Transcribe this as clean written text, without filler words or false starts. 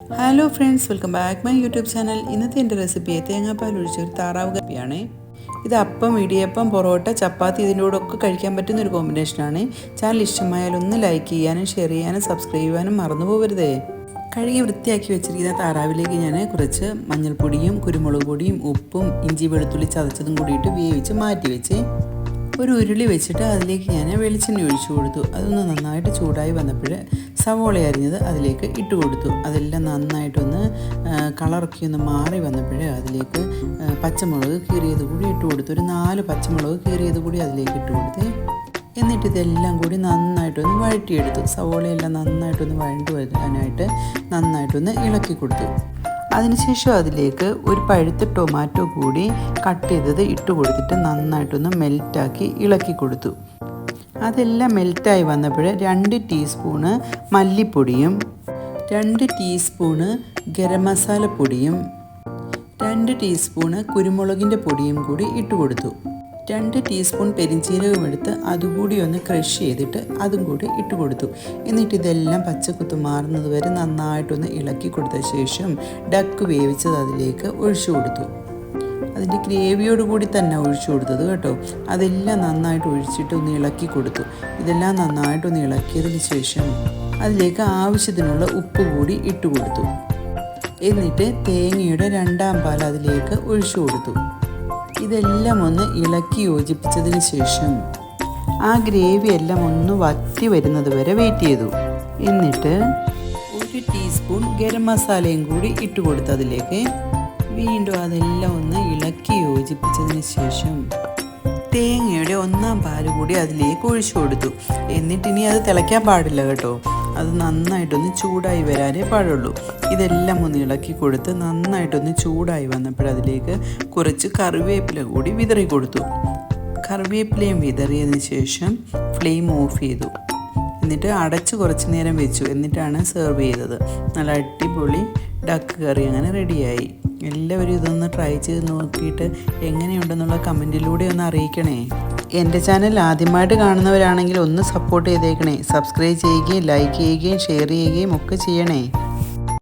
Hello friends, welcome back my YouTube channel. ഇന്നത്തെ എൻ്റെ recipe തേങ്ങാപ്പാൽ ഒഴിച്ചൊരു താറാവ് കറിയാണ്. ഇത് അപ്പം, ഇടിയപ്പം, പൊറോട്ട, ചപ്പാത്തി ഇതിൻ്റെ കൂടെ ഒക്കെ കഴിക്കാൻ പറ്റുന്ന ഒരു കോമ്പിനേഷനാണ്. ചാനൽ ഇഷ്ടമായാൽ ഒന്ന് ലൈക്ക് ചെയ്യാനും ഷെയർ ചെയ്യാനും സബ്സ്ക്രൈബ് ചെയ്യാനും മറന്നു പോകരുതേ. കഴുകി വൃത്തിയാക്കി വെച്ചിരിക്കുന്ന താറാവിലേക്ക് ഞാൻ കുറച്ച് മഞ്ഞൾപ്പൊടിയും കുരുമുളക് പൊടിയും ഉപ്പും ഇഞ്ചി വെളുത്തുള്ളി ചതച്ചതും കൂടിയിട്ട് വേവിച്ച് മാറ്റി വെച്ച് ഒരു ഉരുളി വെച്ചിട്ട് അതിലേക്ക് ഞാൻ വെളിച്ചെണ്ണ ഒഴിച്ചു കൊടുത്തു. അതൊന്ന് നന്നായിട്ട് ചൂടായി വന്നപ്പോൾ സവോള അരിഞ്ഞത് അതിലേക്ക് ഇട്ട് കൊടുത്തു. അതെല്ലാം നന്നായിട്ടൊന്ന് കളറൊക്കെ ഒന്ന് മാറി വന്നപ്പോൾ അതിലേക്ക് പച്ചമുളക് കീറിയത് കൂടി ഇട്ട് കൊടുത്തു. ഒരു 4 പച്ചമുളക് കീറിയത് കൂടി അതിലേക്ക് ഇട്ട് കൊടുത്ത് എന്നിട്ട് ഇതെല്ലാം കൂടി നന്നായിട്ടൊന്ന് വഴറ്റിയെടുത്തു. സവോളയെല്ലാം നന്നായിട്ടൊന്ന് വഴണ്ട് വരാനായിട്ട് നന്നായിട്ടൊന്ന് ഇളക്കി കൊടുത്തു. അതിനുശേഷം അതിലേക്ക് ഒരു പഴുത്ത ടൊമാറ്റോ കൂടി കട്ട് ചെയ്തത് ഇട്ട് കൊടുത്തിട്ട് നന്നായിട്ടൊന്ന് മെൽറ്റാക്കി ഇളക്കി കൊടുത്തു. അതെല്ലാം മെൽറ്റായി വന്നപ്പോൾ 2 ടീസ്പൂണ് മല്ലിപ്പൊടിയും 2 ടീസ്പൂണ് ഗരം മസാലപ്പൊടിയും 2 ടീസ്പൂണ് കുരുമുളകിൻ്റെ പൊടിയും കൂടി ഇട്ട് കൊടുത്തു. 2 ടീസ്പൂൺ പെരിഞ്ചീരകം എടുത്ത് അതുകൂടി ഒന്ന് ക്രഷ് ചെയ്തിട്ട് അതും കൂടി ഇട്ട് കൊടുത്തു. എന്നിട്ട് ഇതെല്ലാം പച്ചക്കുത്ത് മാറുന്നത് വരെ നന്നായിട്ടൊന്ന് ഇളക്കി കൊടുത്ത ശേഷം ഡക്ക് വേവിച്ചത് അതിലേക്ക് ഒഴിച്ചു കൊടുത്തു. അതിൻ്റെ ഗ്രേവിയോട് കൂടി തന്നെ ഒഴിച്ചു കൊടുത്തത് കേട്ടോ. അതെല്ലാം നന്നായിട്ട് ഒഴിച്ചിട്ട് ഒന്ന് ഇളക്കി കൊടുത്തു. ഇതെല്ലാം നന്നായിട്ടൊന്ന് ഇളക്കിയതിന് ശേഷം അതിലേക്ക് ആവശ്യത്തിനുള്ള ഉപ്പ് കൂടി ഇട്ട് കൊടുത്തു. എന്നിട്ട് തേങ്ങയുടെ 2ാം പാൽ അതിലേക്ക് ഒഴിച്ചു കൊടുത്തു. ഇതെല്ലാം ഒന്ന് ഇളക്കി യോജിപ്പിച്ചതിന് ശേഷം ആ ഗ്രേവി എല്ലാം ഒന്ന് വറ്റി വരുന്നത് വരെ വെയിറ്റ് ചെയ്തു. എന്നിട്ട് 1 ടീസ്പൂൺ ഗരം മസാലയും കൂടി ഇട്ട് കൊടുത്തു. അതിലേക്ക് വീണ്ടും അതെല്ലാം ഒന്ന് ഇളക്കി യോജിപ്പിച്ചതിന് ശേഷം തേങ്ങയുടെ 1ാം പാല് കൂടി അതിലേക്ക് ഒഴിച്ചു കൊടുത്തു. എന്നിട്ടിനി അത് തിളയ്ക്കാൻ പാടില്ല കേട്ടോ. അത് നന്നായിട്ടൊന്ന് ചൂടായി വരാനേ പാടുള്ളൂ. ഇതെല്ലാം ഒന്ന് ഇളക്കി കൊടുത്ത് നന്നായിട്ടൊന്ന് ചൂടായി വന്നപ്പോൾ അതിലേക്ക് കുറച്ച് കറിവേപ്പില കൂടി വിതറി കൊടുത്തു. കറിവേപ്പിലയും വിതറിയതിന് ശേഷം ഫ്ലെയിം ഓഫ് ചെയ്തു. എന്നിട്ട് അടച്ച് കുറച്ച് നേരം വെച്ചു. എന്നിട്ടാണ് സെർവ് ചെയ്തത്. നല്ല അടിപൊളി ഡക്ക് കറി അങ്ങനെ റെഡിയായി. എല്ലാവരും ഇതൊന്ന് ട്രൈ ചെയ്ത് നോക്കിയിട്ട് എങ്ങനെയുണ്ടെന്നുള്ള കമൻറ്റിലൂടെ ഒന്ന് അറിയിക്കണേ. എൻ്റെ ചാനൽ ആദ്യമായിട്ട് കാണുന്നവരാണെങ്കിൽ ഒന്ന് സപ്പോർട്ട് ചെയ്തേക്കണേ. സബ്സ്ക്രൈബ് ചെയ്യുകയും ലൈക്ക് ചെയ്യുകയും ഷെയർ ചെയ്യുകയും ഒക്കെ ചെയ്യണേ.